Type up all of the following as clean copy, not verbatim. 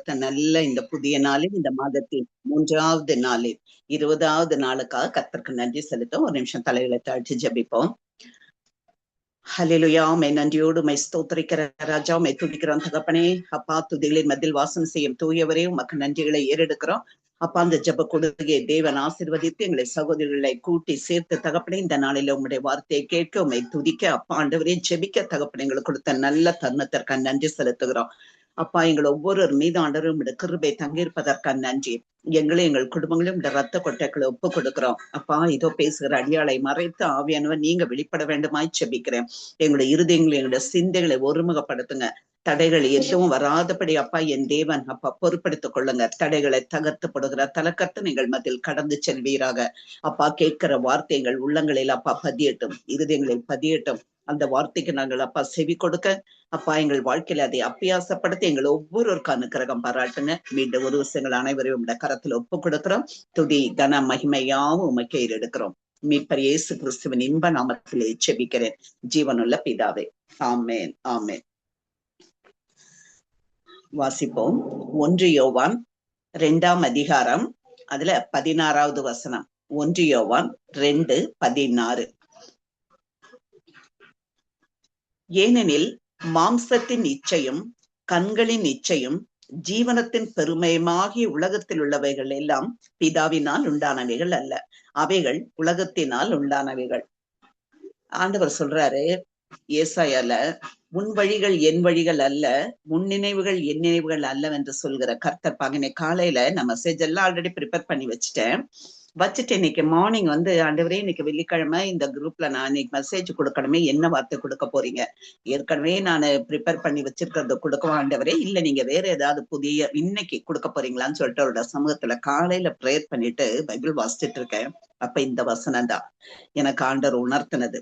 கொடுத்த நல்ல இந்த புதிய நாளில், இந்த மாதத்தின் 3வது நாளில் 20வது நாளுக்காக கர்த்தருக்கு நன்றி செலுத்தும். ஒரு நிமிஷம் தலைகளை தாழ்த்தி ஜெபிப்போம். ஹல்லேலூயா. உம்மை நன்றியோடு உம்மை ஸ்தோத்திரிக்கிற ராஜா, உம்மை துதிக்கிறோம் தகப்பனே. அப்பா, துதிகளின் மத்தியில் வாசம் செய்யும் தூயவரே, உமக்கு நன்றிகளை ஏறெடுக்கிறோம். அப்பா, அந்த ஜெப கொடுகையை தேவன் ஆசீர்வதித்து எங்களை சகோதரிகளை கூட்டி சேர்த்து தகப்பனே, இந்த நாளில உம்முடைய வார்த்தையை கேட்க உம்மை துதிக்க, அப்பா ஆண்டவரே ஜெபிக்க தகப்பனே எங்களுக்கு கொடுத்த நல்ல தருணத்திற்காக நன்றி செலுத்துகிறோம். அப்பா, எங்கள் ஒவ்வொருவர் மீது ஆண்டவரும் உம்முடைய கிருபை தங்கியிருப்பதற்காக நன்றி. எங்களை எங்கள் குடும்பங்களையும் இந்த ரத்த கொட்டைகளை ஒப்பு கொடுக்கிறோம். அப்பா, இதோ பேசுகிற அடியாளை மறைத்து ஆவியானவர் நீங்க வெளிப்பட வேண்டுமாய் ஜெபிக்கிறேன். எங்களுடைய இருதயங்களை எங்களுடைய சிந்தைகளை ஒருமுகப்படுத்துங்க. தடைகள் எதுவும் வராதபடி அப்பா என் தேவன் அப்பா பொறுப்படுத்திக் கொள்ளுங்க. தடைகளை தகர்த்துப்படுகிற தலக்கத்து நீங்கள் மத்தியில் கடந்து செல்வீராக. அப்பா, கேட்கிற வார்த்தைகள் உள்ளங்களில் அப்பா பதியட்டும், இருதயங்களில் பதியட்டும். அந்த வார்த்தைக்கு நாங்கள் அப்பா செவி கொடுக்க, அப்பா எங்கள் வாழ்க்கையில அதை அப்பியாசப்படுத்தி எங்கள் ஒவ்வொருவருக்கும் அனுக்கிரகம் பாராட்டுங்க. மீண்டும் ஒரு விஷயங்கள் அனைவரையும் உடைய கரத்துல ஒப்பு கொடுக்கிறோம். துதி கன மகிமையாவும் உமக்கே எடுக்கிறோம். மீட்பர் இயேசு கிறிஸ்துவின் இன்ப நாமத்திலே ஜெபிக்கிறேன் ஜீவனுள்ள பிதாவே, ஆமேன் ஆமேன். வாசிப்போம். 1 யோவான் 2ஆம் அதிகாரம், அதுல 16வது வசனம். 1 யோவான் 2:16. ஏனெனில் மாம்சத்தின் இச்சையும் கண்களின் இச்சையும் ஜீவனத்தின் பெருமையுமாகிய உலகத்தில் உள்ளவைகள் எல்லாம் பிதாவினால் உண்டானவைகள் அல்ல, அவைகள் உலகத்தினால் உண்டானவைகள். ஆண்டவர் சொல்றாரு ஏசாயால, உன் வழிகள் என் வழிகள் அல்ல, உன் நினைவுகள் என் நினைவுகள் அல்ல என்று சொல்கிற கர்த்தர் பாகினை. காலையில நம்ம மெசேஜ் எல்லாம் ஆல்ரெடி ப்ரிப்பேர் பண்ணி வச்சுட்டு இன்னைக்கு மார்னிங் ஆண்டவரே இன்னைக்கு வெள்ளிக்கிழமை இந்த குரூப்ல நான் இன்னைக்கு மெசேஜ் கொடுக்கணுமே, என்ன வார்த்தை கொடுக்க போறீங்க? ஏற்கனவே நான் ப்ரிப்பேர் பண்ணி வச்சிருக்கிறத கொடுக்கவும் ஆண்டவரே, இல்ல நீங்க வேற ஏதாவது புதிய இன்னைக்கு கொடுக்க போறீங்களான்னு சொல்லிட்டு அவரோட சமூகத்துல காலையில ப்ரேயர் பண்ணிட்டு பைபிள் வாசிச்சுட்டு இருக்கேன். அப்ப இந்த வசனம் தான் எனக்கு ஆண்டவர் உணர்த்தினது.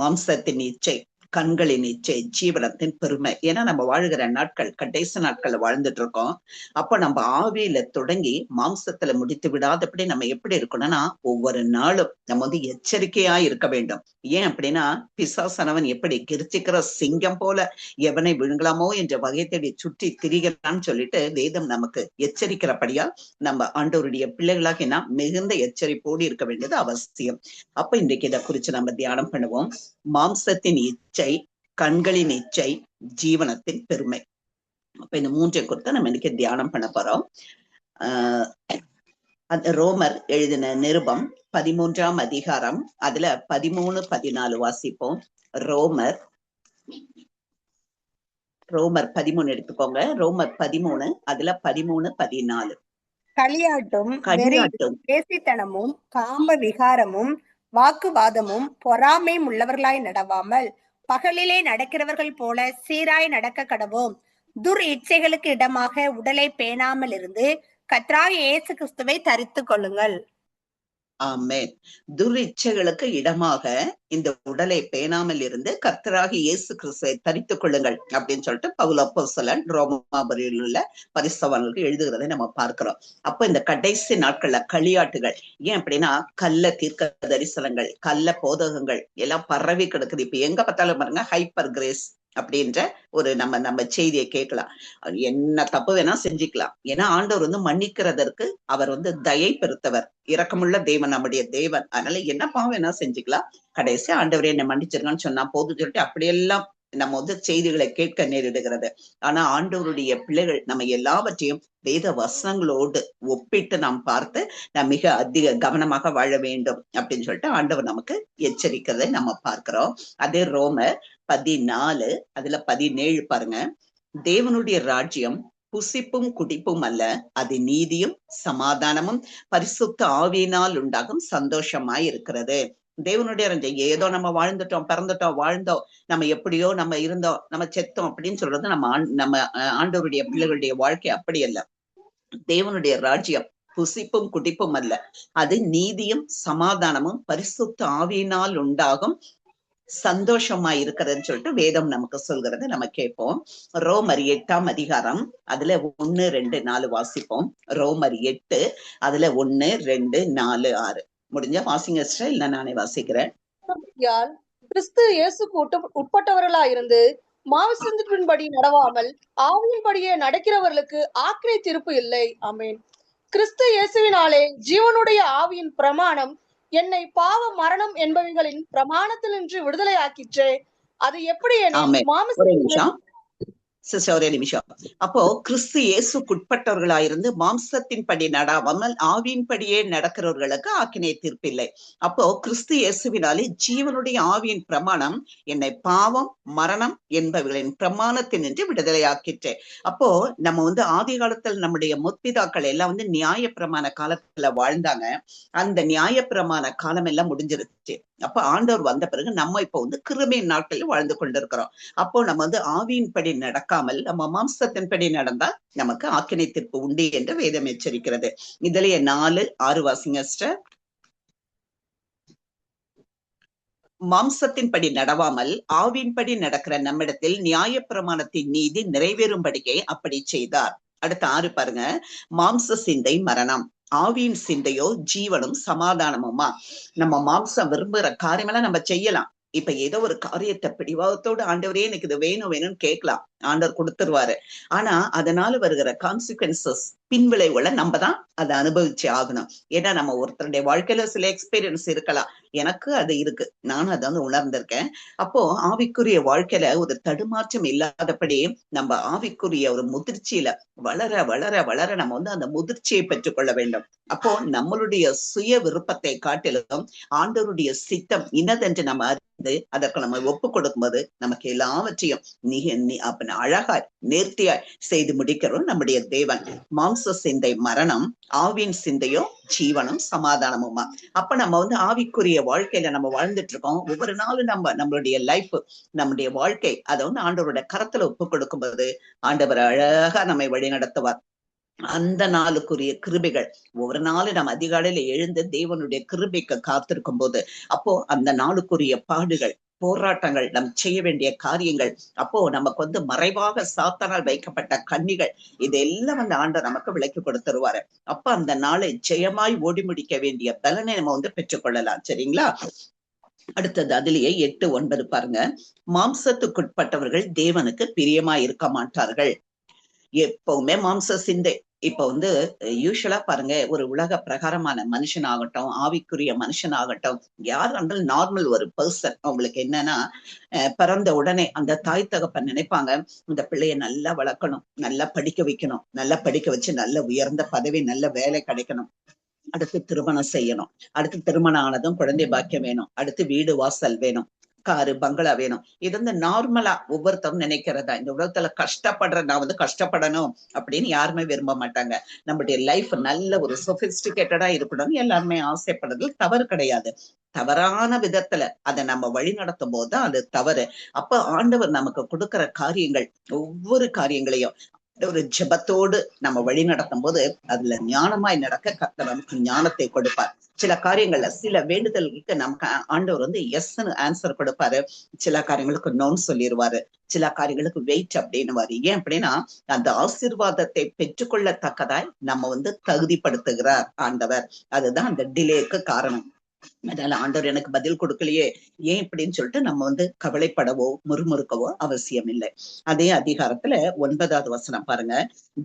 மாம்சத்தின் இச்சை, கண்களின் இச்சை, ஜீவனத்தின் பெருமை. ஏன்னா நம்ம வாழ்கிற நாட்கள் கடைசி நாட்கள்ல வாழ்ந்துட்டு இருக்கோம். அப்ப நம்ம ஆவியில தொடங்கி மாம்சத்துல முடித்து விடாதபடி நம்ம எப்படி இருக்கணும்னா, ஒவ்வொரு நாளும் நம்ம எச்சரிக்கையா இருக்க வேண்டும். ஏன் அப்படின்னா, பிசாசானவன் எப்படி கிரிச்சிக்கிற சிங்கம் போல எவனை விழுங்கலாமோ என்ற வகை தேடி சுற்றி திரிகிறான்னு சொல்லிட்டு வேதம் நமக்கு எச்சரிக்கிறபடியால் நம்ம ஆண்டவருடைய பிள்ளைகளாக நாம் மிகுந்த எச்சரிப்போடு இருக்க வேண்டியது அவசியம். அப்ப இன்றைக்கு இதை குறிச்சு நம்ம தியானம் பண்ணுவோம். மாம்சத்தின் இச்சை, கண்களின் இச்சை, ஜீவனத்தின் பெருமை. அப்ப இந்த மூன்றை குறித்து நம்ம இன்னைக்கு தியானம் பண்ண போறோம். ரோமர் எழுதின நிருபம் 13ஆம் அதிகாரம், அதுல 13, 14 வாசிப்போம். ரோமர் 13 எடுத்துக்கோங்க. ரோமர் 13, அதுல 13, 14. களியாட்டும் பேசித்தனமும் காம விகாரமும் வாக்குவாதமும் பொறாமையும் உள்ளவர்களாய் நடவாமல் பகலிலே நடக்கிறவர்கள் போல சீராய் நடக்க கடவோம். துர் இச்சைகளுக்கு இடமாக உடலை பேணாமல் இருந்து கர்த்தராகிய இயேசு கிறிஸ்துவை தரித்துக் கொள்ளுங்கள். ஆமென். துரிச்சைகளுக்கு இடமாக இந்த உடலை பேணாமல் இருந்து கர்த்தராகிய இயேசு கிறிஸ்துவை தரித்துக் கொள்ளுங்கள் அப்படின்னு சொல்லிட்டு பவுல் அப்போஸ்தலன் ரோமாபுரியில் உள்ள பரிசுத்தவான்களுக்கு எழுதுகிறதை நம்ம பார்க்கிறோம். அப்ப இந்த கடைசி நாட்கள்ல களியாட்டுகள், ஏன் அப்படின்னா கள்ள தீர்க்க தரிசனங்கள், கள்ள போதகங்கள் எல்லாம் பரவி கிடக்குது. இப்ப எங்க பார்த்தாலும் பாருங்க, ஹைப்பர் கிரேஸ் அப்படின்ற ஒரு நம்ம செய்தியை கேட்கலாம். என்ன தப்பு வேணா செஞ்சுக்கலாம். ஏன்னா ஆண்டவர் மன்னிக்கிறதற்கு அவர் தயை பெருத்தவர், இரக்கமுள்ள தேவன், நம்முடைய தேவன். அதனால என்ன பாவம் வேணா செஞ்சுக்கலாம். கடைசியா ஆண்டவரே என்ன மன்னிச்சிருக்கான்னு சொன்னா போதும் சொல்லிட்டு அப்படியெல்லாம் நம்ம செய்திகளை கேட்க நேரிடுகிறது. ஆனா ஆண்டவருடைய பிள்ளைகள் நம்ம எல்லாவற்றையும் வேத வசனங்களோடு ஒப்பிட்டு நாம் பார்த்து நாம் மிக அதிக கவனமாக வாழ வேண்டும் அப்படின்னு சொல்லிட்டு ஆண்டவர் நமக்கு எச்சரிக்கிறதை நம்ம பார்க்கிறோம். அதே ரோமர் 14, அதுல 17 பாருங்க. தேவனுடைய ராஜ்யம் புசிப்பும் குடிப்பும் அல்ல, அது நீதியும் சமாதானமும் பரிசுத்த ஆவியினால் உண்டாகும் சந்தோஷமாய் இருக்கிறது. தேவனுடைய ராஜ்யம் ஏதோ நம்ம வாழ்ந்துட்டோம், பிறந்துட்டோம், வாழ்ந்தோம், நம்ம எப்படியோ நம்ம இருந்தோம், நம்ம செத்தோம் அப்படின்னு சொல்றது நம்ம ஆண்டவருடைய பிள்ளைகளுடைய வாழ்க்கை அப்படி அல்ல. தேவனுடைய ராஜ்யம் புசிப்பும் குடிப்பும் அல்ல, அது நீதியும் சமாதானமும் பரிசுத்த ஆவியினால் உண்டாகும் சந்தோஷமா இருக்கிறதுன்னு சொல்லிட்டு வேதம் நமக்கு சொல்கிறது. நம்ம கேட்போம். ரோமர் 8ஆம் அதிகாரம், அதுல 1, 2, 4 வாசிப்போம். ரோமர் 8, அதுல 1, 2, 4, 6 முடிஞ்ச வாசிங்க சிஸ்டர், இல்ல நானே வாசிக்கிறேன். கிறிஸ்து இயேசுக்கு உட்பட்டவர்களா இருந்து மாம்சத்தின்படி நடவாமல் ஆவியின்படியே நடக்கிறவர்களுக்கு ஆக்கினை தீர்ப்பு இல்லை. ஆமென். கிறிஸ்து இயேசுவினாலே ஜீவனுடைய ஆவியின் பிரமாணம் என்னை பாவ மரணம் என்பவைகளின் பிரமாணத்தினின்று விடுதலை ஆக்கிற்றே. அது எப்படி எனில் சிஸ்டர் ஒரே நிமிஷம். அப்போ கிறிஸ்து இயேசுக்குட்பட்டவர்களாயிருந்து மாம்சத்தின்படி நடாமல் ஆவியின்படியே நடக்கிறவர்களுக்கு ஆக்கினை தீர்ப்பில்லை. அப்போ கிறிஸ்து இயேசுவினாலே ஜீவனுடைய ஆவியின் பிரமாணம் என்னை பாவம் மரணம் என்பவர்களின் பிரமாணத்தினின்று விடுதலை ஆக்கிற்றே. அப்போ நம்ம ஆதி காலத்தில் நம்முடைய முற்பிதாக்கள் எல்லாம் நியாய பிரமாண காலத்துல வாழ்ந்தாங்க. அந்த நியாய பிரமாண காலம் எல்லாம் முடிஞ்சிருச்சு. அப்ப ஆண்டவர் வந்த பிறகு நம்ம இப்போ கிருபையின் நாட்களில் வாழ்ந்து கொண்டிருக்கிறோம். அப்போ நம்ம ஆவியின்படி நடக்காமல் நம்ம மாம்சத்தின்படி நடந்தா நமக்கு ஆக்கினை தீர்ப்பு உண்டு என்று வேதம் எச்சரிக்கிறது. இதுலயே 4:6 வாசிங்க சிஸ்டர். மாம்சத்தின்படி நடவாமல் ஆவியின்படி நடக்கிற நம்மிடத்தில் நியாய பிரமாணத்தின் நீதி நிறைவேறும்படிக்கே அப்படி செய்தார். அடுத்த 6 பாருங்க. மாம்ச சிந்தை மரணம், ஆவியின் சிந்தையோ ஜீவனும் சமாதானமுமா. நம்ம மாம்சம் விரும்புகிற காரியமெல்லாம் நம்ம செய்யலாம். இப்ப ஏதோ ஒரு காரியத்தை பிடிவாதத்தோடு ஆண்டவரே எனக்கு இது வேணும் வேணும்னு கேட்கலாம், ஆண்டவர் கொடுத்துருவாரு. ஆனா அதனால வருகிற கான்சிக்வன்சஸ், பின்விளைவுகளை நம்ம தான் அதை அனுபவிச்சு ஆகணும். ஏன்னா நம்ம ஒருத்தருடைய வாழ்க்கையில சில எக்ஸ்பீரியன்ஸ் இருக்கலாம், எனக்கு அது இருக்கு, நானும் அதை உணர்ந்திருக்கேன். அப்போ ஆவிக்குரிய வாழ்க்கையில ஒரு தடுமாற்றம் இல்லாதபடி நம்ம ஆவிக்குரிய ஒரு முதிர்ச்சியில வளர வளர வளர நம்ம அந்த முதிர்ச்சியை பெற்றுக்கொள்ள வேண்டும். அப்போ நம்மளுடைய சுய விருப்பத்தை காட்டிலும் ஆண்டவருடைய சித்தம் இன்னதென்று நம்ம அறிந்து அதற்கு நம்ம ஒப்பு கொடுக்கும்போது நமக்கு எல்லாவற்றையும் அழகாய் நேர்த்தியாய் செய்து முடிக்கிறோம் நம்முடைய தேவன். மாம்ச சிந்தை மரணம், ஆவியின் சிந்தையோ ஜீவனும் சமாதானமுமா. அப்ப நம்ம ஆவிக்குரிய வாழ்க்கையில நம்ம வாழ்ந்துட்டு இருக்கோம். ஒவ்வொரு நாளும் நம்மளுடைய லைஃப், நம்முடைய வாழ்க்கை அதை ஆண்டவருடைய கரத்துல ஒப்பு கொடுக்கும்போது ஆண்டவர் அழகா நம்மை வழி நடத்துவார். அந்த நாளுக்குரிய கிருபைகள் ஒவ்வொரு நாளும் நம்ம அதிகாலையில எழுந்து தேவனுடைய கிருபைக்கு காத்திருக்கும் போது, அப்போ அந்த நாளுக்குரிய பாடுகள், போராட்டங்கள், நம் செய்ய வேண்டிய காரியங்கள், அப்போ நமக்கு மறைவாக சாத்தானால் வைக்கப்பட்ட கண்ணிகள், இதெல்லாம் ஆண்டவர் நமக்கு விளக்கி கொடுத்துருவாரு. அப்ப அந்த நாளை ஜெயமாய் ஓடி முடிக்க வேண்டிய பலனை நம்ம பெற்றுக்கொள்ளலாம். சரிங்களா? அடுத்தது அதுலயே 8-9 பாருங்க. மாம்சத்துக்குட்பட்டவர்கள் தேவனுக்கு பிரியமா இருக்க மாட்டார்கள். எப்பவுமே மாம்ச சிந்தை. இப்ப யூஸ்வலா பாருங்க, ஒரு உலக பிரகாரமான மனுஷன் ஆகட்டும், ஆவிக்குரிய மனுஷன் ஆகட்டும், யார் இருந்தாலும் நார்மல் ஒரு பர்சன், அவங்களுக்கு என்னன்னா பிறந்த உடனே அந்த தாய் தகப்பன் நினைப்பாங்க, இந்த பிள்ளைய நல்லா வளர்க்கணும், நல்லா படிக்க வைக்கணும், நல்லா படிக்க வச்சு நல்ல உயர்ந்த பதவி, நல்ல வேலை கிடைக்கணும், அடுத்து திருமணம் செய்யணும், அடுத்து திருமணம் ஆனதும் குழந்தை பாக்கியம் வேணும், அடுத்து வீடு வாசல் வேணும், காரு பங்களா வேணும். இது நார்மலா ஒவ்வொருத்தரும் நினைக்கிறதா. இந்த உலகத்துல கஷ்டப்படுற நான் கஷ்டப்படணும் அப்படின்னு யாருமே விரும்ப மாட்டாங்க. நம்முடைய லைஃப் நல்ல ஒரு சொபிஸ்டிகேட்டடா இருக்கணும்னு எல்லாருமே ஆசைப்படுறது தவறு கிடையாது. தவறான விதத்துல அதை நம்ம வழி நடத்தும் போதுதான் அது தவறு. அப்ப ஆண்டவர் நமக்கு கொடுக்கிற காரியங்கள், ஒவ்வொரு காரியங்களையும் ஒரு ஜெபத்தோடு நம்ம வழி நடத்தும் போது அதுல ஞானமாய் நடக்க கர்த்தர் நமக்கு ஞானத்தை கொடுப்பார். சில காரியங்கள்ல சில வேண்டுதலுக்கு நமக்கு ஆண்டவர் எஸ்ன்னு ஆன்சர் கொடுப்பாரு, சில காரியங்களுக்கு நோன்னு சொல்லிடுவாரு, சில காரியங்களுக்கு வெயிட் அப்படின்னுவாரு. ஏன் அப்படின்னா அந்த ஆசீர்வாதத்தை பெற்றுக்கொள்ளத்தக்கதாய் நம்ம தகுதிப்படுத்துகிறார் ஆண்டவர். அதுதான் அந்த டிலேக்கு காரணம். அதனால ஆண்டவர் எனக்கு பதில் கொடுக்கலையே ஏன் இப்படின்னு சொல்லிட்டு நம்ம கவலைப்படவோ முறுமுறுக்கவோ அவசியம் இல்லை. அதே அதிகாரத்துல 9வது வசனம் பாருங்க.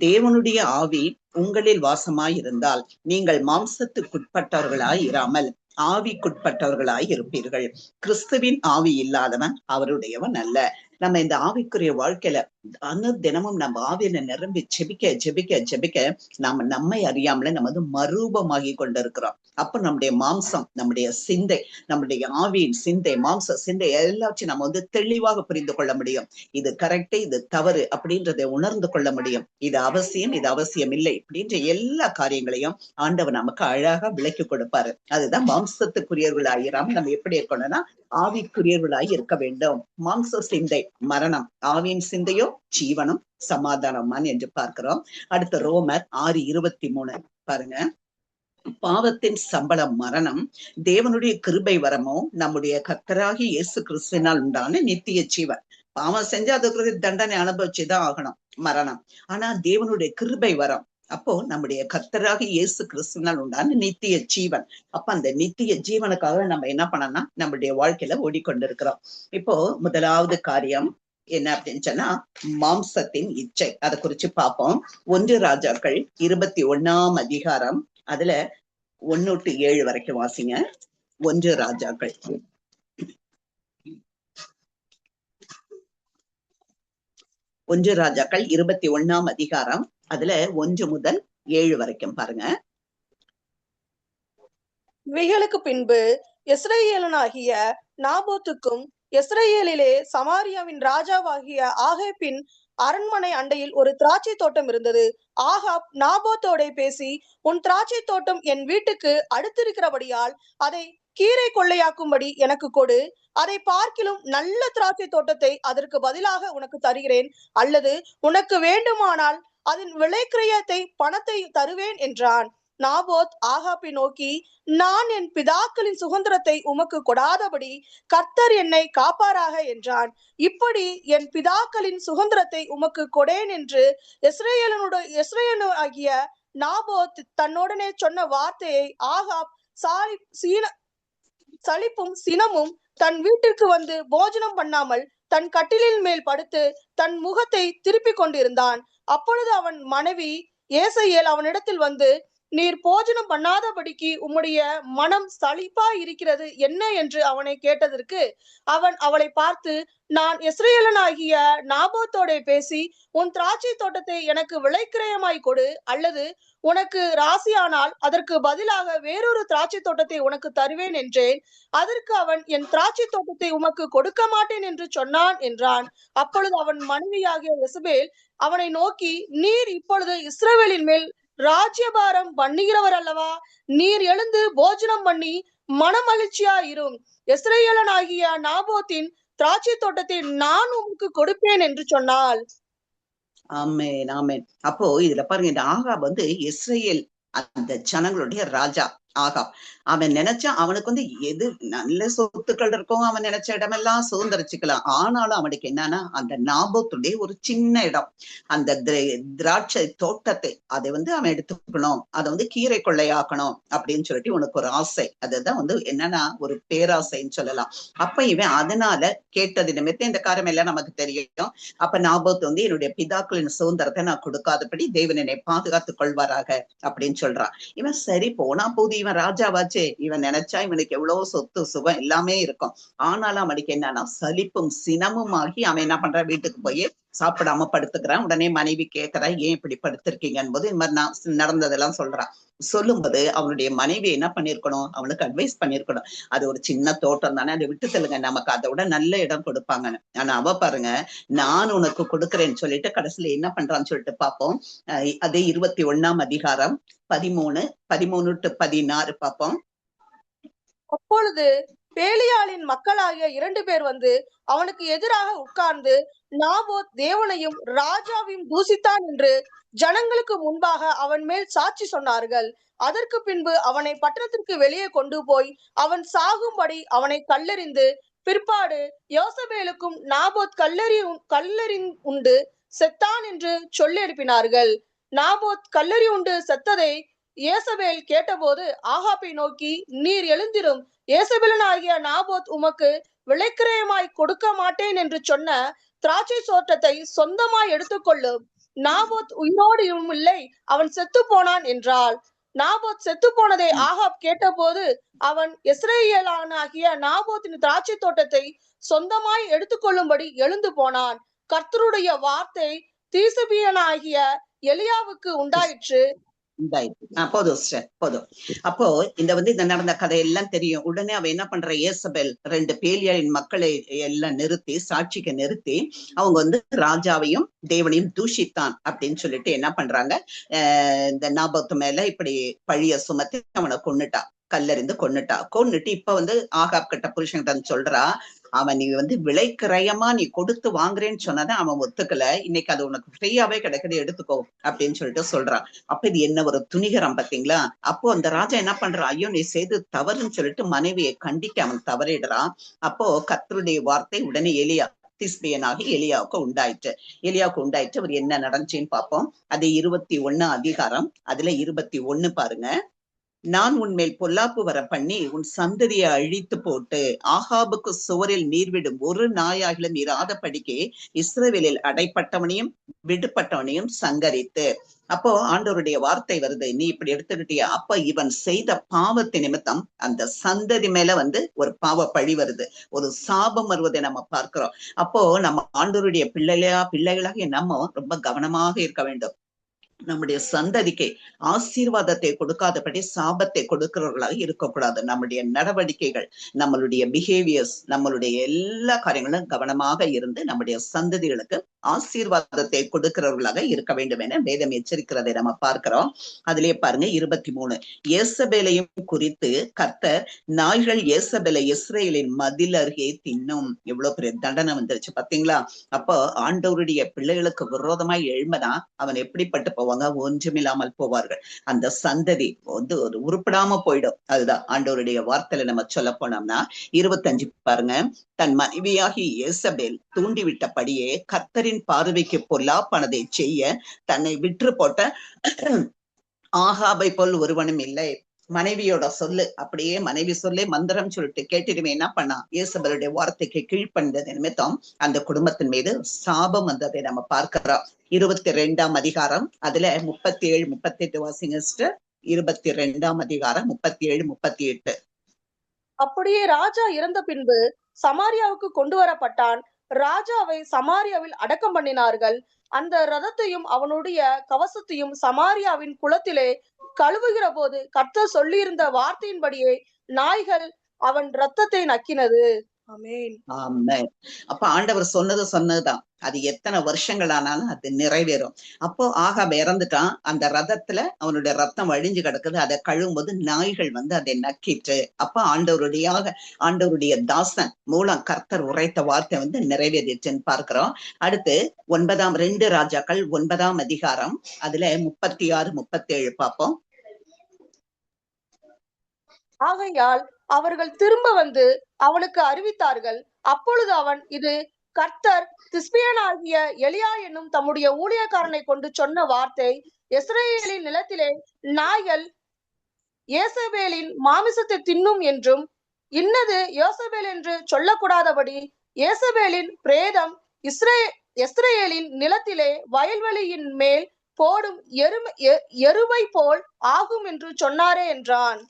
தேவனுடைய ஆவி உங்களில் வாசமாய் இருந்தால் நீங்கள் மாம்சத்துக்குட்பட்டவர்களாய் இராமல் ஆவிக்குட்பட்டவர்களாய் இருப்பீர்கள். கிறிஸ்துவின் ஆவி இல்லாதவன் அவருடையவன் அல்ல. நம்ம இந்த ஆவிக்குரிய வாழ்க்கையில தினமும் நம்ம ஆவியில நிரம்பி ஜெபிக்க ஜெபிக்க ஜெபிக்க நாம நம்மை அறியாமல நம்ம மரூபமாகி கொண்டிருக்கிறோம். அப்ப நம்முடைய மாம்சம், நம்முடைய சிந்தை, நம்முடைய ஆவியின் சிந்தை, மாம்ச சிந்தை எல்லாத்தையும் நம்ம தெளிவாக புரிந்து கொள்ள முடியும். இது கரெக்ட், இது தவறு அப்படின்றதை உணர்ந்து கொள்ள முடியும். இது அவசியம், இது அவசியம் இல்லை அப்படின்ற எல்லா காரியங்களையும் ஆண்டவர் நமக்கு அழகா விளக்கி கொடுப்பாரு. அதுதான் மாம்சத்துக்குரியவர்களாயிராம நம்ம எப்படி இருக்கணும்னா ஆவிக்குரியவர்களாய் இருக்க வேண்டும். மாம்ச சிந்தை மரணம், ஆவியின் சிந்தையோ ஜீவனும் சமாதானமான் என்று பார்க்கிறோம். அடுத்த ரோமர் 6:23 பாருங்க. பாவத்தின் சம்பளம் மரணம், தேவனுடைய கிருபை வரமோ நம்முடைய கர்த்தராகிய இயேசு கிறிஸ்துவினால் உண்டான நித்திய ஜீவன். பாவம் செஞ்சு அதுக்கு தண்டனை அனுபவிச்சுதான் ஆகணும், மரணம். ஆனா தேவனுடைய கிருபை வரம், அப்போ நம்முடைய கர்த்தராகிய இயேசு கிறிஸ்துவினால் உண்டான நித்திய ஜீவன். அப்ப அந்த நித்திய ஜீவனுக்காக நம்ம என்ன பண்ணோம்னா நம்முடைய வாழ்க்கையில ஓடிக்கொண்டிருக்கிறோம். இப்போ முதலாவது காரியம் என்ன அப்படின்னு சொன்னா மாம்சத்தின் இச்சை. அதை குறிச்சு பார்ப்போம். 1 ராஜாக்கள் 21ஆம் அதிகாரம், அதுல 1 to 7 வரைக்கும் வாசிங்க. 1 ராஜாக்கள் 21ஆம் அதிகாரம், அதுல 1 முதல் 7 வரைக்கும் பாருங்க. இவைகளுக்கு பின்பு இஸ்ரவேலனாகிய நாபோத்துக்கும் இஸ்ரவேலிலே சமாரியாவின் ராஜாவாகிய ஆகாபின் அரண்மனை அண்டையில் ஒரு திராட்சை தோட்டம் இருந்தது. ஆகாப் நாபோத்தோட பேசி, உன் திராட்சை தோட்டம் என் வீட்டுக்கு அடுத்திருக்கிறபடியால் அதை கீரை கொள்ளையாக்கும்படி எனக்கு கொடு. அதை பார்க்கிலும் நல்ல திராட்சை தோட்டத்தை அதற்கு பதிலாக உனக்கு தருகிறேன். அல்லது உனக்கு வேண்டுமானால் அதன் விலைக்கிரயத்தை பணத்தை தருவேன் என்றான். நாபோத் ஆகாப்பை நோக்கி, நான் என் பிதாக்களின் சுதந்திரத்தை உமக்கு கொடாதபடி கர்த்தர் என்னை காப்பாராக என்றான். இப்படி என் பிதாக்களின் சுதந்திரத்தை உமக்கு கொடேன் என்று இஸ்ரவேலனாகிய நாபோத் தன்னுடனே சொன்ன வார்த்தையை ஆகாப் சலிப்பும் சினமும் தன் வீட்டிற்கு வந்து போஜனம் பண்ணாமல் தன் கட்டிலின் மேல் படுத்து தன் முகத்தை திருப்பி கொண்டிருந்தான். அப்பொழுது அவன் மனைவி ஏசையேல் அவனிடத்தில் வந்து, நீர் போஜனம் பண்ணாதபடிக்கு உம்முடைய மனம் சலிப்பா இருக்கிறது என்ன என்று அவனை கேட்டதற்கு அவன் அவளை பார்த்து, நான் இஸ்ரவேலனாகிய நாபோத்தோட பேசி, உன் திராட்சை தோட்டத்தை எனக்கு விலைக்கிரயமாய் கொடு. அல்லது உனக்கு ராசியானால் அதற்கு பதிலாக வேறொரு திராட்சை தோட்டத்தை உனக்கு தருவேன் என்றேன். அதற்கு அவன், என் திராட்சை தோட்டத்தை உமக்கு கொடுக்க மாட்டேன் என்று சொன்னான் என்றான். அப்பொழுது அவன் மனைவியாகிய எசபேல் அவனை நோக்கி, நீர் இப்பொழுது இஸ்ரவேலின் மேல் ராஜ்யபாரம் பண்ணுகிறவர் அல்லவா? நீர் எழுந்து போஜனம் பண்ணி மனமகிழ்ச்சியா இரும். இஸ்ரவேலனாகிய நாபோத்தின் திராட்சை தோட்டத்தை நான் உமக்கு கொடுப்பேன் என்று சொன்னாள். ஆமென், ஆமென். அப்போ இதுல பாருங்க, இந்த ஆகாப் வந்து இஸ்ரேல் அந்த ஜனங்களுடைய ராஜா ஆகாப். அவன் நினைச்சா அவனுக்கு வந்து எது நல்ல சொத்துக்கள் இருக்கும், அவன் நினைச்ச இடமெல்லாம் சுதந்திரிச்சுக்கலாம். ஆனாலும் அவனுக்கு என்னன்னா, அந்த நாபோத்துடைய ஒரு சின்ன இடம், அந்த திராட்சை தோட்டத்தை அதை வந்து அவன் எடுத்துக்கணும், அதை வந்து கீரை கொள்ளையாக்கணும் அப்படின்னு சொல்லிட்டு உனக்கு ஒரு ஆசை. அதுதான் வந்து என்னன்னா ஒரு பேராசைன்னு சொல்லலாம். அப்ப இவன் அதனால கேட்டது நிமித்தம் இந்த காரியம் எல்லாம் நமக்கு தெரியும். அப்ப நாபோத் வந்து, என்னுடைய பிதாக்களின் சுதந்திரத்தை நான் கொடுக்காதபடி தேவன் என்னை பாதுகாத்துக் கொள்வாராக அப்படின்னு சொல்றான். இவன் சரி போனா போது, இவன் ராஜாவாச்சே, இவன் நினைச்சா இவனுக்கு எவ்வளவு சொத்து சுகம் எல்லாமே இருக்கும். ஆனாலும் அவனுக்கு என்னன்னா சலிப்பும் சினமும் ஆகி அவன் என்ன பண்றான், வீட்டுக்கு போய் சாப்பிடாம படுத்துக்கிறான். உடனே மனைவி கேட்கிறா, ஏன் இப்படி படுத்திருக்கீங்கன்னு போது இந்த மாதிரி நான் நடந்ததெல்லாம் சொல்றான். சொல்லும்போது அவனுடைய மனைவி என்ன பண்ணிருக்கணும், அவனுக்கு அட்வைஸ் பண்ணிருக்கணும். அது ஒரு சின்ன தோட்டம் தானே, அதை விட்டு செல்லுங்க, நமக்கு அதை விட நல்ல இடம் கொடுப்பாங்கன்னு. ஆனா அவ பாருங்க, நான் உனக்கு கொடுக்குறேன்னு சொல்லிட்டு கடைசியில என்ன பண்றான்னு சொல்லிட்டு பார்ப்போம். அதே 21ஆம் அதிகாரம் 13 to 16 பார்ப்போம். அப்பொழுது பேலியாளின் மக்களாகிய 2 பேர் வந்து அவனுக்கு எதிராக உட்கார்ந்து, நாபோத் தேவனையும் ராஜாவையும் தூசித்தான் என்று ஜனங்களுக்கு முன்பாக அவன் மேல் சாட்சி சொன்னார்கள். அதற்கு பின்பு அவனை பட்டணத்திற்கு வெளியே கொண்டு போய் அவன் சாகும்படி அவனை கல்லெறிந்து, பிற்பாடு யோசபேலுக்கும் நாபோத் கல்லெறி உண்டு செத்தான் என்று சொல்லி எழுப்பினார்கள். நாபோத் கல்லெறி உண்டு செத்ததை ஏசபேல் கேட்டபோது ஆகாப்பை நோக்கி, நீர் எழுந்திரும், ஏசபேலனாகிய நாபோத் உமக்கு விலைக்கிரயமாய் கொடுக்க மாட்டேன் என்று சொன்ன திராட்சை தோட்டத்தை சொந்தமாய் எடுத்துக்கொள்ளும். நாபோத் உயிரோடு இல்லை, அவன் செத்து போனான் என்றாள். நாபோத் செத்து போனதை ஆகாப் கேட்டபோது அவன் இஸ்ரவேலனாகிய நாபோத்தின் திராட்சை தோட்டத்தை சொந்தமாய் எடுத்துக்கொள்ளும்படி எழுந்து போனான். கர்த்தருடைய வார்த்தை தீசுபியனாகிய எலியாவுக்கு உண்டாயிற்று. போதும். அப்போ இந்த நடந்த கதையெல்லாம் தெரியும். உடனே அவ என்ன பண்ற, ஏசபேல் 2 பேலியாளின் மக்களை எல்லாம் நிறுத்தி, சாட்சிக்கு நிறுத்தி, அவங்க வந்து ராஜாவையும் தேவனையும் தூஷித்தான் அப்படின்னு சொல்லிட்டு என்ன பண்றாங்க, இந்த நாபோத் மேல இப்படி பழிய சுமத்தி அவனை கொன்னுட்டா, கல்லறிந்து கொன்னுட்டு இப்ப வந்து ஆகாப் கிட்ட புருஷன் சொல்றா, அவன் நீ வந்து விலைக்கிரயமா நீ கொடுத்து வாங்குறேன்னு சொன்னதை அவன் ஒத்துக்கல, இன்னைக்கு அது உனக்கு ஃப்ரீயாவே கிடைக்குது, எடுத்துக்கோ அப்படின்னு சொல்லிட்டு சொல்றான். அப்ப இது என்ன ஒரு துணிகரம் பாத்தீங்களா? அப்போ அந்த ராஜா என்ன பண்றான், ஐயோ நீ செய்து தவறுன்னு சொல்லிட்டு மனைவியை கண்டிக்க அவன் தவறிடுறான். அப்போ கர்த்தருடைய வார்த்தை உடனே எலியா திஸ்பியனாகி எலியாவுக்கு உண்டாயிற்று. அவர் என்ன நடந்துச்சுன்னு பார்ப்போம். அது 21 அதிகாரம், அதுல 21 பாருங்க. நான் உன்மேல் பொல்லாப்பு வர பண்ணி உன் சந்ததியை அழித்து போட்டு ஆகாபுக்கு சுவரில் நீர்விடும் ஒரு நாயாகிலும் இராத படிக்கு இஸ்ரவேலில் அடைப்பட்டவனையும் விடுபட்டவனையும் சங்கரித்து. அப்போ ஆண்டவருடைய வார்த்தை வருது, நீ இப்படி எடுத்துக்கிட்டியா? அப்ப இவன் செய்த பாவத்தை நிமித்தம் அந்த சந்ததி மேல ஒரு பாவ பழி வருது, ஒரு சாபம் வருவதை நம்ம பார்க்கிறோம். அப்போ நம்ம ஆண்டவருடைய பிள்ளைகளாக நம்ம ரொம்ப கவனமாக இருக்க வேண்டும். நம்முடைய சந்ததிக்கு ஆசீர்வாதத்தை கொடுக்காதபடி சாபத்தை கொடுக்கிறவர்களாக இருக்கக்கூடாது. நம்முடைய நடவடிக்கைகள், நம்மளுடைய பிஹேவியர்ஸ், நம்மளுடைய எல்லா காரியங்களும் கவனமாக இருந்து நம்முடைய சந்ததிகளுக்கு ஆசீர்வாதத்தை கொடுக்கிறவர்களாக இருக்க வேண்டும் என வேதம் எச்சரிக்கிறதை நம்ம பார்க்கிறோம். அதிலே பாருங்க 23, ஏசபேலையும் குறித்து கர்த்தர், நாய்கள் ஏசபேலை இஸ்ரேலின் மதில் அருகே தின்னும். எவ்வளவு பெரிய தண்டனை வந்துருச்சு பாத்தீங்களா? அப்போ ஆண்டவருடைய பிள்ளைகளுக்கு விரோதமாய் எழும்பனா அவன் எப்படிப்பட்டு போவாங்க? ஒன்றுமில்லாமல் போவார்கள். அந்த சந்ததி ஒரு உருப்படாம போயிடும். அதுதான் ஆண்டவருடைய வார்த்தையில நம்ம சொல்ல போனோம்னா 25 பாருங்க, தன் மனைவியாகி ஏசபேல் தூண்டிவிட்டபடியே கர்த்தரின் பார்வைக்கு பொல்லாப்பானதை செய்ய தன்னை விற்று போட்ட ஆகாபை போல் ஒருவனும் இல்லை. மனைவியோட சொல்லு, அப்படியே மனைவி சொல்லே மந்திரம் சொல்லிட்டு கேட்டுடுமே என்ன பண்ணா? ஏசபேலுடைய வார்த்தைக்கு கீழ்ப்படிந்தது நிமித்தம் அந்த குடும்பத்தின் மீது சாபம் வந்ததை நம்ம பார்க்கிறோம். 22ஆம் அதிகாரம் அதுல 37, 38 வாசிங்க சிஸ்டர். 22ஆம் அதிகாரம் 37, 38. அப்படியே ராஜா இறந்த பின்பு சமாரியாவுக்கு கொண்டு வரப்பட்டான். ராஜாவை சமாரியாவில் அடக்கம் பண்ணினார்கள். அந்த ரதத்தையும் அவனுடைய கவசத்தையும் சமாரியாவின் குளத்திலே கழுவுகிற போது கர்த்தர் சொல்லியிருந்த வார்த்தையின்படியே நாய்கள் அவன் ரத்தத்தை நக்கினது. ஆமென். ஆமென். அப்ப ஆண்டவர் சொன்னதுதான். அது எத்தனை வருஷங்கள் ஆனாலும் அது நிறைவேறும். அப்போ ஆகாப் இறந்துட்டான். அந்த ரதத்துல அவனுடைய ரத்தம் வழிஞ்சு கிடக்குது. அதை கழுவும் போது நாய்கள் அதை நக்கிட்டு, அப்ப ஆண்டவருடைய தாசன் மூலம் கர்த்தர் உரைத்த வார்த்தை நிறைவேறிச்சுன்னு பார்க்கிறோம். அடுத்து 2 ராஜாக்கள் 9ஆம் அதிகாரம் அதுல 36, 37 பார்ப்போம். ஆகையால் அவர்கள் திரும்ப வந்து அவனுக்கு அறிவித்தார்கள். அப்பொழுது அவன், இது கர்த்தர் திஸ்பியனாகிய எலியா என்னும் தம்முடைய ஊழியக்காரனை கொண்டு சொன்ன வார்த்தை, இஸ்ரவேலின் நிலத்திலே நாய்கள் ஏசபேலின் மாமிசத்தை தின்னும் என்றும், இன்னது யோசபேல் என்று சொல்லக்கூடாதபடி ஏசபேலின் பிரேதம் இஸ்ரேலின் நிலத்திலே வயல்வெளியின் மேல் போடும் எருவை போல் ஆகும் என்று சொன்னாரே என்றான்.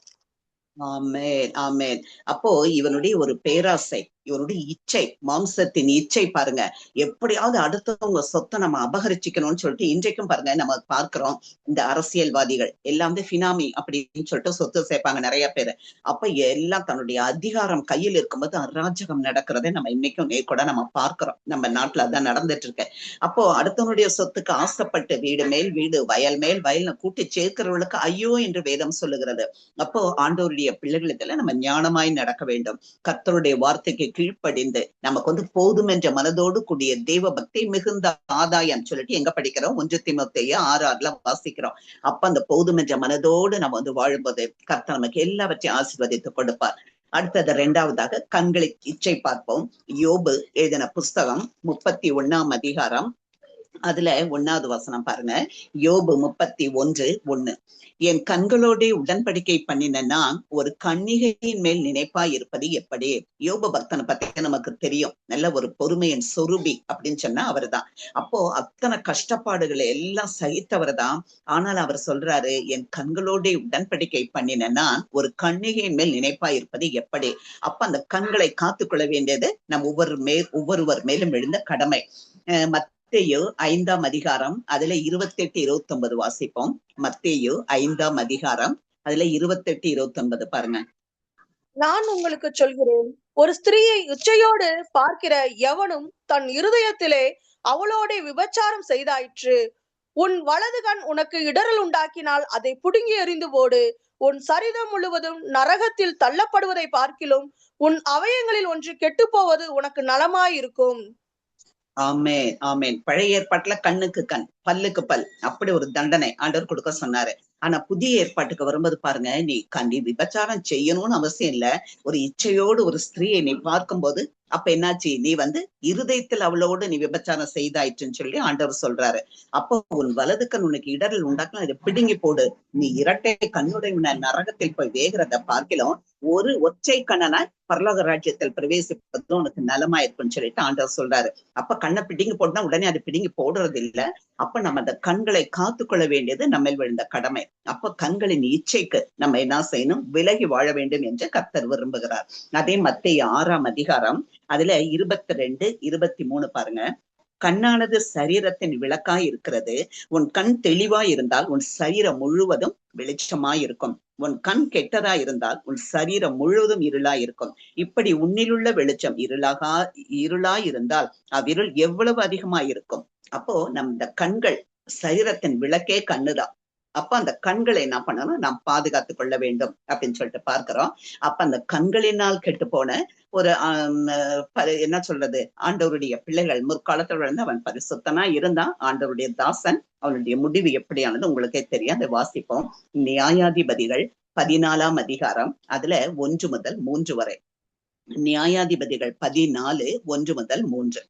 ஆமென், ஆமென். அப்போ இவனுடைய ஒரு பேராசை, இவனுடைய இச்சை, மாம்சத்தின் இச்சை பாருங்க, எப்படியாவது அடுத்தவங்க சொத்தை நம்ம அபகரிச்சுக்கணும்னு சொல்லிட்டு இன்றைக்கும் பாருங்க நம்ம பார்க்கிறோம். இந்த அரசியல்வாதிகள் எல்லாம் பினாமி அப்படின்னு சொல்லிட்டு சொத்து சேர்ப்பாங்க நிறைய பேரு. அப்ப எல்லாம் தன்னுடைய அதிகாரம் கையில் இருக்கும்போது அராஜகம் நடக்கிறதை நம்ம இன்னைக்கும் நேர்கூட நம்ம பார்க்கிறோம். நம்ம நாட்டுல அதான் நடந்துட்டு இருக்கு. அப்போ அடுத்தவனுடைய சொத்துக்கு ஆசைப்பட்டு வீடு மேல் வீடு, வயல் மேல் வயல்னு கூட்டி சேர்க்கிறவர்களுக்கு ஐயோ என்று வேதம் சொல்லுகிறது. அப்போ ஆண்டவருடைய பிள்ளைகளுக்கு நம்ம ஞானமாய் நடக்க வேண்டும். கர்த்தருடைய வார்த்தைக்கு கீழ்ப்படிந்து நமக்கு போதும் என்ற மனதோடு கூடிய தேவ பக்தி மிகுந்த ஆதாயம் சொல்லிட்டு எங்க படிக்கிறோம்? 1 தீமோத்தேயு 6:6 வாசிக்கிறோம். அப்ப அந்த போதும் என்ற மனதோடு நம்ம வாழும்போது கர்த்தர் நமக்கு எல்லாவற்றையும் ஆசீர்வதித்து கொடுப்பார். அடுத்தது 2வதாக கண்களை இச்சை பார்ப்போம். யோபு எழுதின புஸ்தகம் 31ஆம் அதிகாரம் அதுல 1வது வசனம் பாருங்க. யோபு 31:1, என் கண்களோட உடன்படிக்கை பண்ணின நான் ஒரு கன்னிகையின் மேல் நினைப்பாய் இருப்பது எப்படி? யோபு பக்தனை பத்தி நமக்கு தெரியும், நல்ல ஒரு பொறுமையின் சொரூபி அப்படின்னு சொன்னா அவர் தான். அப்போ அத்தனை கஷ்டப்பாடுகளை எல்லாம் சகித்தவர் தான். ஆனால் அவர் சொல்றாரு, என் கண்களோட உடன்படிக்கை பண்ணின நான் ஒரு கன்னிகையின் மேல் நினைப்பாய் இருப்பது எப்படி? அப்ப அந்த கண்களை காத்துக்கொள்ள வேண்டியது நம் ஒவ்வொருவர் மேலும் எழுந்த கடமை. மத்தேயு 5ஆம் அதிகாரம் அதுல 28, 29 வாசிப்போம். மத்தேயு 5ஆம் அதிகாரம் அதுல 28, 29 பாருங்க. நான் உங்களுக்கு சொல்கிறேன், ஒரு ஸ்திரீயை இச்சையோடு பார்க்கிற எவனும் தன் இருதயத்திலே அவளோட விபச்சாரம் செய்தாயிற்று. உன் வலது கண் உனக்கு இடரல் உண்டாக்கினால் அதை புடுங்கி எறிந்து போடு. உன் சரீரம் முழுவதும் நரகத்தில் தள்ளப்படுவதை பார்க்கிலும் உன் அவயங்களில் ஒன்று கெட்டு போவது உனக்கு நலமாயிருக்கும். ஆமென், ஆமென். பழைய ஏற்பாட்டுல கண்ணுக்கு கண், பல்லுக்கு பல், அப்படி ஒரு தண்டனை ஆண்டவர் கொடுக்க சொன்னாரு. ஆனா புதிய ஏற்பாட்டுக்கு வரும்போது பாருங்க, நீ விபச்சாரம் செய்யணும்னு அவசியம் இல்ல. ஒரு இச்சையோடு ஒரு ஸ்திரீயை நீ பார்க்கும்போது அப்ப என்னாச்சு, நீ இருதயத்தில் அவளோடு நீ விபச்சாரம் செய்தாயிற்றுன்னு சொல்லி ஆண்டவர் சொல்றாரு. அப்போ உன் வலது கண் உனக்கு இடரல் உண்டாக்கலாம், இதை பிடுங்கி போடு. நீ இரட்டை கண்ணுடைய நரகத்தில் போய் வேகிறத பார்க்கலாம் ஒரு ஒற்றை கண்ணனாய் பரலோக ராஜ்யத்தில் பிரவேசிப்பதும் உனக்கு நலமா இருக்குன்னு சொல்லிட்டு ஆண்டவர் சொல்றாரு. அப்ப கண்ணை பிடிங்கி போட்டா உடனே அது பிடிங்கி போடுறது இல்ல. அப்ப நம்ம அந்த கண்களை காத்துக்கொள்ள வேண்டியது நம்ம விழுந்த கடமை. அப்ப கண்களின் இச்சைக்கு நம்ம என்ன செய்யணும், விலகி வாழ வேண்டும் என்று கர்த்தர் விரும்புகிறார். அதே மத்தேயு 6ஆம் அதிகாரம் அதுல 22, 23 பாருங்க. கண்ணானது சரீரத்தின் விளக்காய் இருக்கிறது. உன் கண் தெளிவாய் இருந்தால் உன் சரீரம் முழுவதும் வெளிச்சமாய் இருக்கும். உன் கண் கெட்டதா இருந்தால் உன் சரீரம் முழுவதும் இருளாய் இருக்கும். இப்படி உன்னிலுள்ள வெளிச்சம் இருளாய் இருந்தால் அவ்விருள் எவ்வளவு அதிகமாய் இருக்கும். அப்போ இந்த கண்கள் சரீரத்தின் விளக்கே கண்ணுதான். அப்ப அந்த கண்களை என்ன பண்ணணும், நாம் பாதுகாத்து கொள்ள வேண்டும் அப்படின்னு சொல்லிட்டு பார்க்கிறோம். அப்ப அந்த கண்களினால் கெட்டு போன ஒரு என்ன சொல்றது, ஆண்டவருடைய பிள்ளைகள் முற்காலத்துல அவன் பரிசுத்தனா இருந்தான், ஆண்டவருடைய தாசன். அவனுடைய முடிவு எப்படியானது உங்களுக்கே தெரியும். அதை வாசிப்போம். நியாயாதிபதிகள் 14ஆம் அதிகாரம் அதுல 1 முதல் 3 வரை. நியாயாதிபதிகள் 14, 1 முதல் 3.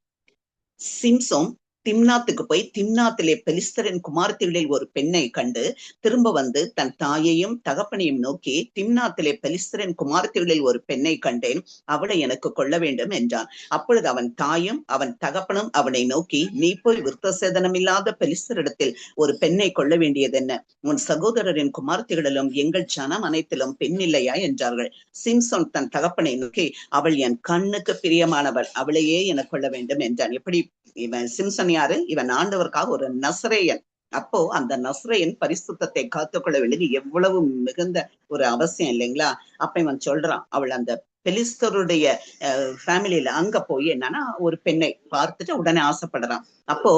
சிம்சோன் திம்னாத்துக்கு போய் திம்னாத்திலே பெலிஸ்தரின் குமார்த்திகளில் ஒரு பெண்ணை கண்டு திரும்ப தன் தாயையும் தகப்பனையும் நோக்கி, திம்னாத்திலே பெலிஸ்தரின் குமார்த்திகளில் ஒரு பெண்ணை கண்டேன், அவளை எனக்கு கொள்ள வேண்டும் என்றான். அப்பொழுது அவன் தாயும் அவன் தகப்பனும் அவனை நோக்கி, நீ போய் விருத்தசேதனம் இல்லாத பெலிஸ்தரிடத்தில் ஒரு பெண்ணை கொள்ள வேண்டியது என்ன? உன் சகோதரரின் குமார்த்திகளிலும் எங்கள் ஜனம் அனைத்திலும் பெண் இல்லையா என்றார்கள். சிம்சோன் தன் தகப்பனை நோக்கி, அவள் என் கண்ணுக்கு பிரியமானவள், அவளையே என கொள்ள வேண்டும் என்றான். எப்படி இவன் சிம்சன் யாரு? இவன் ஆண்டவருக்காக ஒரு நசரேயன். அப்போ அந்த நசரேயன் பரிசுத்தத்தை காத்துக்கொள்ள வேண்டியது எவ்வளவு மிகுந்த ஒரு அவசியம் இல்லைங்களா? அப்ப இவன் சொல்றான், அவள் அந்த பெலிஸ்தருடைய ஃபேமிலியில அங்க போய் என்னன்னா ஒரு பெண்ணை பார்த்துட்டு உடனே ஆசைப்படுறான். அப்போ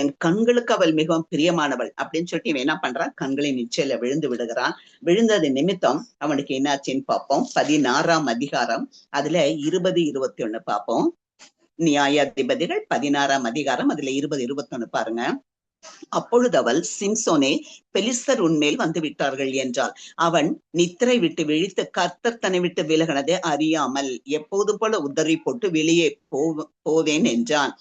என் கண்களுக்கு அவள் மிகவும் பிரியமானவள் அப்படின்னு சொல்லிட்டு இவன் என்ன பண்றான், கண்களின் நிச்சயில விழுந்து விடுகிறான். விழுந்தது நிமித்தம் அவனுக்கு என்னாச்சுன்னு பார்ப்போம். 16ஆம் அதிகாரம் அதுல 20, 21 பார்ப்போம். நியாயாதிபதிகள் 16ஆம் அதிகாரம் அதுல 20, 21 பாருங்க. அப்பொழுது அவள், சிம்சோனே, பெலிஸ்தர் உன்மேல் வந்து விட்டார்கள் என்றாள். அவன் நித்திரை விட்டு விழித்து கர்த்தர் தன்னை விட்டு விலகினதை அறியாமல் எப்போது போல உதறி போட்டு வெளியே போவேன் என்றான்.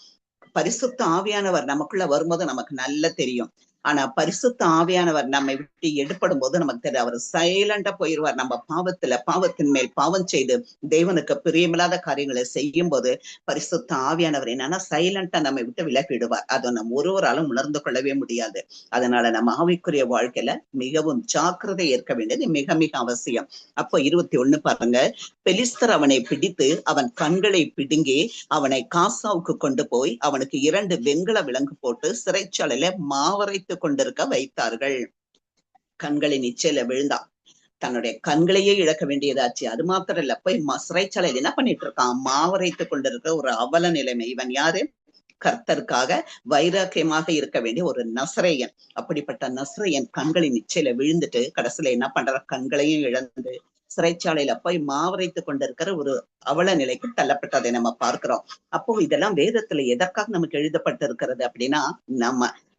பரிசுத்த ஆவியானவர் நமக்குள்ள வரும்போது நமக்கு நல்லா தெரியும். ஆனா பரிசுத்த ஆவியானவர் நம்மை விட்டு எடுப்படும் போது நமக்கு தெரியும், அவர் சைலண்டா போயிடுவார். நம்ம பாவத்தின் மேல் பாவம் செய்து தேவனுக்கு பிரியமில்லாத காரியங்களை செய்யும் போது பரிசுத்த ஆவியானவர் என்னன்னா சைலண்டா நம்மை விட்டு விலகிடுவார். அதை நம்ம ஒருவராலும் உணர்ந்து கொள்ளவே முடியாது. அதனால நம்ம ஆவிக்குரிய வாழ்க்கையில மிகவும் ஜாக்கிரதை ஏற்க வேண்டியது மிக மிக அவசியம். அப்போ 21 பாருங்க. பெலிஸ்தர் அவனை பிடித்து அவன் கண்களை பிடுங்கி அவனை காசாவுக்கு கொண்டு போய் அவனுக்கு 2 வெண்கல விலங்கு போட்டு சிறைச்சாலையில மாவரைத்து கொண்டிருக்க வைத்தார்கள். கண்களின் இச்சையில விழுந்தான், தன்னுடைய கண்களையே இழக்க வேண்டியதாச்சு. அது மாத்திரம் இல்ல, போய் சிறைச்சாலையில் என்ன பண்ணிட்டு இருக்கான், மாவரைத்து கொண்டிருக்க ஒரு அவல நிலைமை. இவன் யாரு? கர்த்தருக்காக வைராக்கியமாக இருக்க வேண்டிய ஒரு நசரேயன். அப்படிப்பட்ட நசரேயன் கண்களின் இச்சையில விழுந்துட்டு கடைசியில என்ன பண்ற, கண்களையும் இழந்து சிறைச்சாலையில போய் மாவரைத்து கொண்டிருக்கிற ஒரு அவல நிலைக்கு தள்ளப்பட்டதை நம்ம பார்க்கிறோம். அப்போ இதெல்லாம் வேதத்துல எதற்காக நமக்கு எழுதப்பட்டிருக்கிறது அப்படின்னா,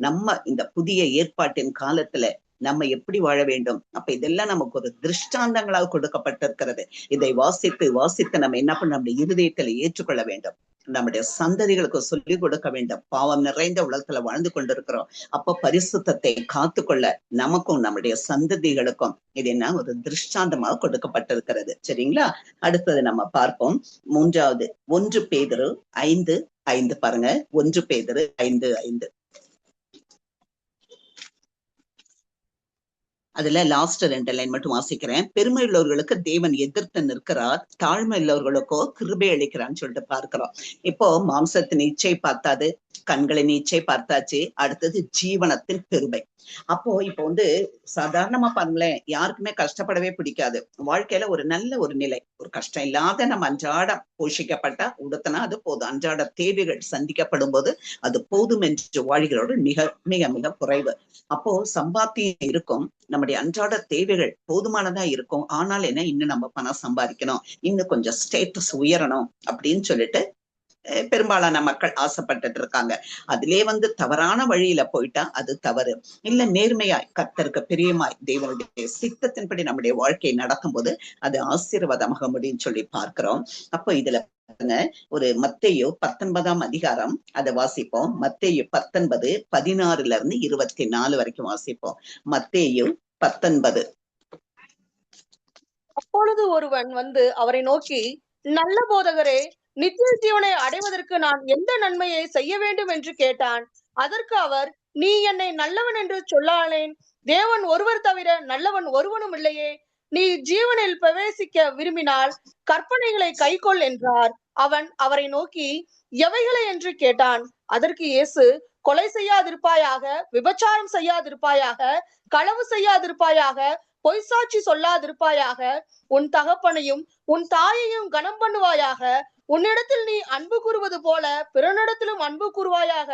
நம்ம இந்த புதிய ஏற்பாட்டின் காலத்துல நம்ம எப்படி வாழ வேண்டும். அப்ப இதெல்லாம் நமக்கு ஒரு திருஷ்டாந்தங்களாக கொடுக்கப்பட்டிருக்கிறது. இதை வாசித்து நம்ம என்ன பண்ண, நம்முடைய இருதயத்துல ஏற்றுக்கொள்ள வேண்டும், நம்முடைய சந்ததிகளுக்கு சொல்லிக் கொடுக்க வேண்டும். பாவம் நிறைந்த உலகத்துல வாழ்ந்து கொண்டிருக்கிறோம். அப்ப பரிசுத்தத்தை காத்துக்கொள்ள நமக்கும் நம்முடைய சந்ததிகளுக்கும் இது என்ன ஒரு திருஷ்டாந்தமாக கொடுக்கப்பட்டிருக்கிறது. சரிங்களா? அடுத்தது நம்ம பார்ப்போம். 3வது 1 பேதுரு 5:5 பாருங்க. 1 பேதுரு 5:5 அதுல லாஸ்ட் 2 லைன் மட்டும் வாசிக்கிறேன். பெருமை உள்ளவர்களுக்கு தேவன் எதிர்த்து நிற்கிறார், தாழ்மை உள்ளவர்களுக்கோ கிருபை அளிக்கிறான்னு சொல்லிட்டு பார்க்கிறோம். இப்போ மாம்சத்தின் இச்சை பார்த்தாது, கண்களின் இச்சை பார்த்தாச்சு, அடுத்தது ஜீவனத்தின் பெருமை. அப்போ இப்போ சாதாரணமா பாருங்களேன், யாருக்குமே கஷ்டப்படவே பிடிக்காது. வாழ்க்கையில ஒரு நல்ல ஒரு நிலை, ஒரு கஷ்டம் இல்லாத நம்ம அன்றாடம் போஷிக்கப்பட்டா உடுத்தினா அது போதும். அன்றாட தேவைகள் சந்திக்கப்படும் போது அது போதும் என்று வாழ்கிறோடு மிக மிக மிக குறைவு. அப்போ சம்பாத்தியம் இருக்கும், நம்முடைய அன்றாட தேவைகள் போதுமானதா இருக்கும். ஆனால் என்ன, இன்னும் நம்ம பணம் சம்பாதிக்கணும், இன்னும் கொஞ்சம் ஸ்டேட்டஸ் உயரணும் அப்படின்னு சொல்லிட்டு பெரும்பாலான மக்கள் ஆசைப்பட்டுட்டு இருக்காங்க. அதிலே தவறான வழியில போயிட்டா அது தவறு. இல்ல நேர்மையாய் கர்த்தருக்கு பிரியமாய் தேவனுடைய சித்தத்தின்படி நம்முடைய வாழ்க்கையை நடத்தும் போது அது ஆசீர்வாதமாக முடியும்னு சொல்லி பார்க்கிறோம். அப்போ இதுல ஒரு மத்தேயு 19ஆம் அதிகாரம் அதை வாசிப்போம். மத்தேயு 19 16-24 வரைக்கும் வாசிப்போம். மத்தேயு 19. அப்பொழுது ஒருவன் அவரை நோக்கி, நல்ல போதகரே, நித்திய ஜீவனை அடைவதற்கு நான் எந்த நன்மையை செய்ய வேண்டும் என்று கேட்டான். அதற்கு அவர், நீ என்னை நல்லவன் என்று சொல்லானேன். தேவன் ஒருவர் தவிர நல்லவன் ஒருவனும் இல்லையே. நீ ஜீவனில் பிரவேசிக்க விரும்பினால் கற்பனைகளை கைக்கொள் என்றார். அவன் அவரை நோக்கி, எவைகளை என்று கேட்டான். அதற்கு இயேசு, கொலை செய்யாதிருப்பாயாக, விபச்சாரம் செய்யாதிருப்பாயாக, களவு செய்யாதிருப்பாயாக, பொய் சாட்சி சொல்லாதிருப்பாயாக, உன் தகப்பனையும் உன் தாயையும் கனம் பண்ணுவாயாக, உன்னிடத்தில் நீ அன்பு கூறுவது போல பிறனிடத்திலும் அன்பு கூறுவாயாக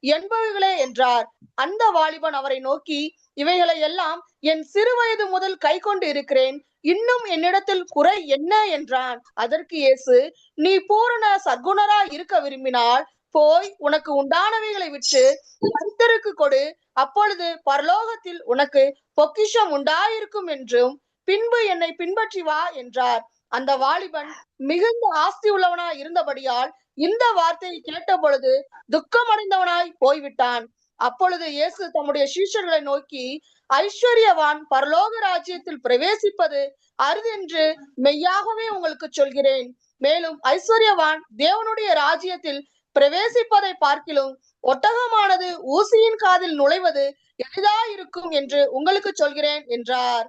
என்பவைகளே என்றார். அந்த வாலிபன் அவரை நோக்கி, இவைகளை எல்லாம் என் சிறு வயது முதல் கை கொண்டு இருக்கிறேன், இன்னும் என்னிடத்தில் குறை என்ன என்றான். அதற்கு இயேசு, நீ பூரண சற்குணரா இருக்க விரும்பினால் போய் உனக்கு உண்டானவைகளை விற்று கர்த்தருக்கு கொடு, அப்பொழுது பரலோகத்தில் உனக்கு பொக்கிஷம் உண்டாயிருக்கும் என்றும் பின்பு என்னை பின்பற்றி வா என்றார். அந்த வாலிபன் மிகுந்த ஆஸ்தி உள்ளவனாய் இருந்தபடியால் இந்த வார்த்தையை கேட்ட பொழுது துக்கமடைந்தவனாய் போய்விட்டான். அப்பொழுது இயேசு தம்முடைய சீஷர்களை நோக்கி, ஐஸ்வர்யவான் பரலோக ராஜ்யத்தில் பிரவேசிப்பது அரிதென்று மெய்யாகவே உங்களுக்கு சொல்கிறேன். மேலும் ஐஸ்வர்யவான் தேவனுடைய ராஜ்யத்தில் பிரவேசிப்பதை பார்க்கிலும் ஒட்டகமானது ஊசியின் காதில் நுழைவது எளிதாயிருக்கும் என்று உங்களுக்கு சொல்கிறேன் என்றார்.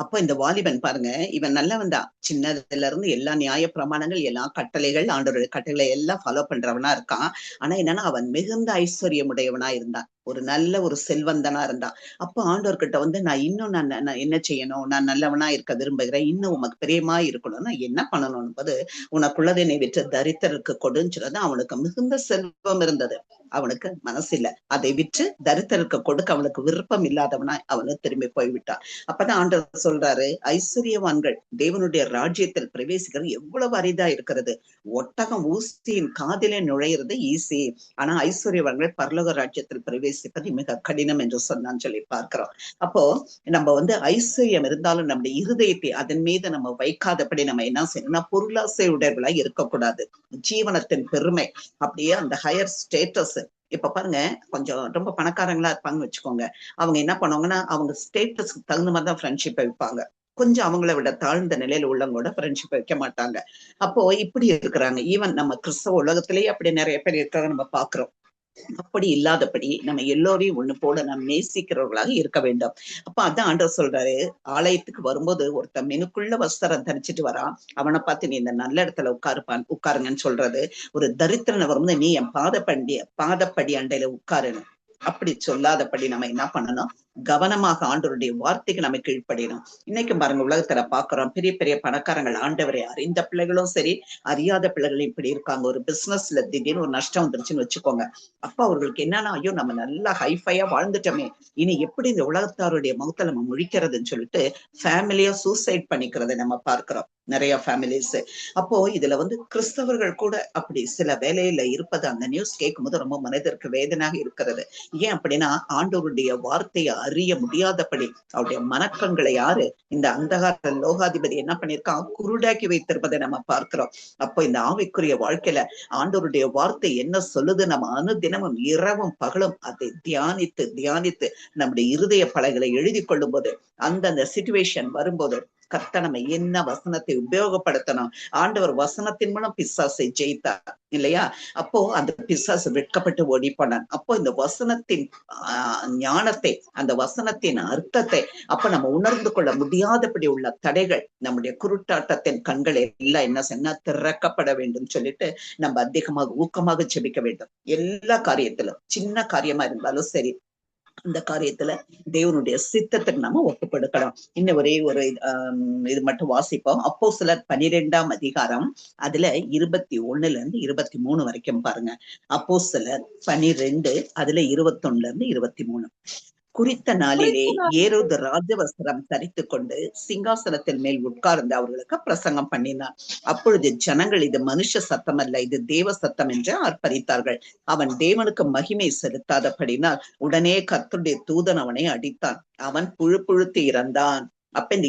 அப்ப இந்த வாலிபன் பாருங்க, இவன் நல்லவன் தான். சின்னதுல இருந்து எல்லா நியாய பிரமாணங்கள், எல்லா கட்டளைகள், ஆண்டவருடைய கட்டளை எல்லாம் ஃபாலோ பண்றவனா இருக்கான். ஆனா என்னன்னா, அவன் மிகுந்த ஐஸ்வர்யமுடையவனா இருந்தான், ஒரு நல்ல ஒரு செல்வந்தனா இருந்தான். அப்ப ஆண்டவர்கிட்ட நான் இன்னும் நான் என்ன செய்யணும், நான் நல்லவனா இருக்க விரும்புகிறேன், இன்னும் உமக்கு பிரியமா இருக்கணும்னா என்ன பண்ணணும் என்பது, உனக்குள்ளதை நீ விற்று தரித்திரருக்கு கொடுன்னு சொல்றது. அவனுக்கு மிகுந்த செல்வம் இருந்தது, அவனுக்கு மனசு இல்ல, அதை விற்று தரித்திரருக்கு கொடுக்க அவனுக்கு விருப்பம் இல்லாதவனா அவனு திரும்பி போய்விட்டான். அப்பதான் ஆண்டவர் சொல்றாரு, ஐஸ்வர்யவான்கள் தேவனுடைய ராஜ்யத்தில் பிரவேசிக்கிறது எவ்வளவு அரிதா இருக்கிறது. ஒட்டகம் ஊசியின் காதிலே நுழையிறது ஈஸி, ஆனா ஐஸ்வர்யவான்கள் பரலோக ராஜ்யத்தில் பிரவேசிப்பது மிக கடினம் என்று சொன்னான்னு சொல்லி பார்க்கிறோம். அப்போ நம்ம ஐஸ்வர்யம் இருந்தாலும் நம்முடைய இருதயத்தை அதன் மீது நம்ம வைக்காதபடி நம்ம என்ன செய்யணும்னா, பொருளாசை உடையவர்களாய் இருக்கக்கூடாது. ஜீவனத்தின் பெருமை, அப்படியே அந்த ஹையர் ஸ்டேட்டஸ். இப்ப பாருங்க, கொஞ்சம் ரொம்ப பணக்காரங்களா இருப்பாங்கன்னு வச்சுக்கோங்க, அவங்க என்ன பண்ணுவாங்கன்னா, அவங்க ஸ்டேட்டஸ்க்கு தகுந்த மாதிரிதான் ஃப்ரெண்ட்ஷிப்பை வைப்பாங்க. கொஞ்சம் அவங்கள விட தாழ்ந்த நிலையில உள்ளவங்களோட ஃப்ரெண்ட்ஷிப் வைக்க மாட்டாங்க. அப்போ இப்படி இருக்கிறாங்க. ஈவன் நம்ம கிறிஸ்தவ உலகத்திலேயே அப்படி நிறைய பேர் இருக்கிறாங்க, நம்ம பாக்குறோம். அப்படி இல்லாதபடி நம்ம எல்லோரையும் ஒண்ணு போல நம்ம நேசிக்கிறவர்களாக இருக்க வேண்டும். அப்ப அதான் ஆண்டவர் சொல்றாரு, ஆலயத்துக்கு வரும்போது ஒருத்தன் மினுக்குள்ள வஸ்திரம் தரிச்சிட்டு வரான், அவனை பார்த்து நீ இந்த நல்ல இடத்துல உட்காருங்கன்னு சொல்றது. ஒரு தரித்திரனை வரும்போது நீ என் பாதப்படி அண்டையில உட்காருன்னு அப்படி சொல்லாதபடி நம்ம என்ன பண்ணணும், கவனமாக ஆண்டவருடைய வார்த்தைக்கு நம்ம கீழ்ப்படியணும். இன்னைக்கு பாருங்க, உலகத்துல பாக்குறோம், பெரிய பெரிய பணக்காரங்கள், ஆண்டவரை அறிந்த பிள்ளைகளும் சரி, அறியாத பிள்ளைகளும் இப்படி இருக்காங்க. ஒரு பிசினஸ்ல திடீர்னு ஒரு நஷ்டம் வந்துருச்சுன்னு வச்சுக்கோங்க, அப்ப அவர்களுக்கு என்னன்னா, ஐயோ நம்ம நல்லா ஹைஃபையா வாழ்ந்துட்டோமே, இனி எப்படி இந்த உலகத்தாருடைய முகத்தை நம்ம முழிக்கிறதுன்னு சொல்லிட்டு ஃபேமிலியா சூசைட் பண்ணிக்கிறத நம்ம பார்க்கிறோம், நிறைய ஃபேமிலிஸ். அப்போ இதுல கிறிஸ்தவர்கள் கூட அப்படி சில வேலையில இருப்பது அந்த நியூஸ் கேட்கும் போது ரொம்ப மனதிற்கு வேதனையாக இருக்கிறது. ஏன் அப்படின்னா, ஆண்டவருடைய வார்த்தையை அறிய முடியாதபடி அவருடைய மனக்கண்களை யாரு, இந்த அந்தகார லோகாதிபதி என்ன பண்ணிருக்கான், குருடாக்கி வைத்திருப்பதை நம்ம பார்க்கிறோம். அப்போ இந்த ஆவிக்குரிய வாழ்க்கையில ஆண்டவருடைய வார்த்தை என்ன சொல்லுது, நம்ம அனுதினமும் இரவும் பகலும் அதை தியானித்து தியானித்து நம்முடைய இருதய பலகைகளை எழுதி கொள்ளும் போது, அந்தந்த சிச்சுவேஷன் வரும்போது கர்த்தர் நம்ம என்ன வசனத்தை உபயோகப்படுத்தணும். ஆண்டவர் வசனத்தின் மூலம் பிசாசை ஜெயித்தார் இல்லையா? அப்போ அந்த பிசாசு வெட்கப்பட்டு ஓடி போனான். அப்போ இந்த வசனத்தின் ஞானத்தை, அந்த வசனத்தின் அர்த்தத்தை அப்ப நம்ம உணர்ந்து கொள்ள முடியாதபடி உள்ள தடைகள், நம்முடைய குருட்டாட்டத்தின் கண்கள் எல்லாம் என்ன செய்ய திறக்கப்பட வேண்டும் சொல்லிட்டு நம்ம அதிகமாக ஊக்கமாக ஜெபிக்க வேண்டும். எல்லா காரியத்திலும், சின்ன காரியமா இருந்தாலும் சரி, அந்த காரியத்துல தேவனுடைய சித்தத்துக்கு நம்ம ஒப்புக்கொடுக்கணும். இன்னும் ஒரே ஒரு இது மட்டும் வாசிப்போம். அப்போஸ்தலர் 12ஆம் அதிகாரம், அதுல 21-23 வரைக்கும் பாருங்க. அப்போஸ்தலர் 12, அதுல 21-23. குறித்த நாளிலே ஏரோது ராஜவஸ்திரம் தரித்து கொண்டு சிங்காசனத்தின் மேல் உட்கார்ந்து அவர்களுக்கு பிரசங்கம் பண்ணினார். அப்பொழுது ஜனங்கள் இது மனுஷ சத்தம் அல்ல, இது தேவ சத்தம் என்று ஆர்ப்பரித்தார்கள். அவன் தேவனுக்கு மகிமை செலுத்தாதபடினால் உடனே கர்த்தருடைய தூதன் அவனை அடித்தான். அவன் புழுத்து இறந்தான். அப்ப இந்த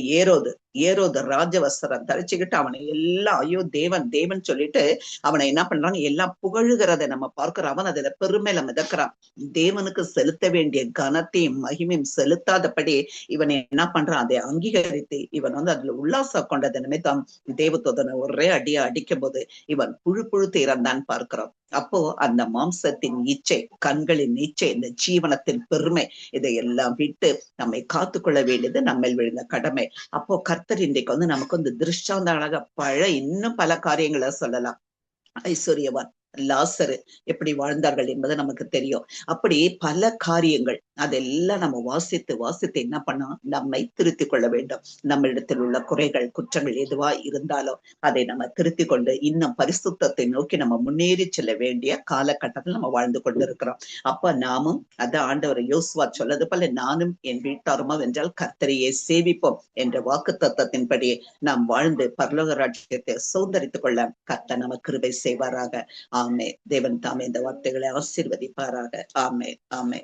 ஏரோது ராஜவஸ்திரம் தரிச்சுக்கிட்டு அவனை எல்லாம் ஐயோ தேவன் தேவன் சொல்லிட்டு அவனை என்ன பண்றாங்க, எல்லாம் புகழுகிறத நம்ம பார்க்கிறோம். அவன் அதுல பெருமையில மிதக்கிறான். தேவனுக்கு செலுத்த வேண்டிய கனத்தையும் மகிமையும் செலுத்தாதபடி இவன் என்ன பண்றான், அதை அங்கீகரித்து இவன் அதுல உல்லாசம் கொண்டது நிமித்தம் தேவதூதனை ஒரே அடியா அடிக்கும் போது இவன் புழுத்து இறந்தான் பார்க்கிறோம். அப்போ அந்த மாம்சத்தின் இச்சை, கண்களின் இச்சை, இந்த ஜீவனத்தின் பெருமை, இதையெல்லாம் விட்டு நம்மை காத்துக்கொள்ள வேண்டியது நம்ம விழுந்த கடமை. அப்போ கர்த்தர் இன்றைக்கு நமக்கு திருஷ்டாந்த அழகா இன்னும் பல காரியங்களை சொல்லலாம். ஐஸ்வர்யவான், லாசரு எப்படி வாழ்ந்தார்கள் என்பது நமக்கு தெரியும். அப்படி பல காரியங்கள் அதெல்லாம் நம்ம வாசித்து என்ன பண்ணா நம்மை திருத்திக் கொள்ள வேண்டும். நம்மளிடத்தில் உள்ள குறைகள் குற்றங்கள் எதுவா இருந்தாலும் அதை நம்ம திருத்திக் கொண்டு இன்னும் பரிசுத்தத்தை நோக்கி நம்ம முன்னேறி செல்ல வேண்டிய காலகட்டத்தில் நம்ம வாழ்ந்து கொண்டிருக்கிறோம். அப்ப நாமும் அத ஆண்டவர் யோசுவா சொல்லது போல நானும் என் வீட்டாருமோ என்றால் கர்த்தரையே சேவிப்போம் என்ற வாக்கு தத்தத்தின்படி நாம் வாழ்ந்து பரலோக ராஜ்யத்தை சுதந்தரித்துக் கொள்ள கர்த்தர் நமக்கு கிருபை செய்வாராக. ஆமே. தேவன் தாமே இந்த வார்த்தைகளை ஆசீர்வதிப்பாராக. ஆமே ஆமே.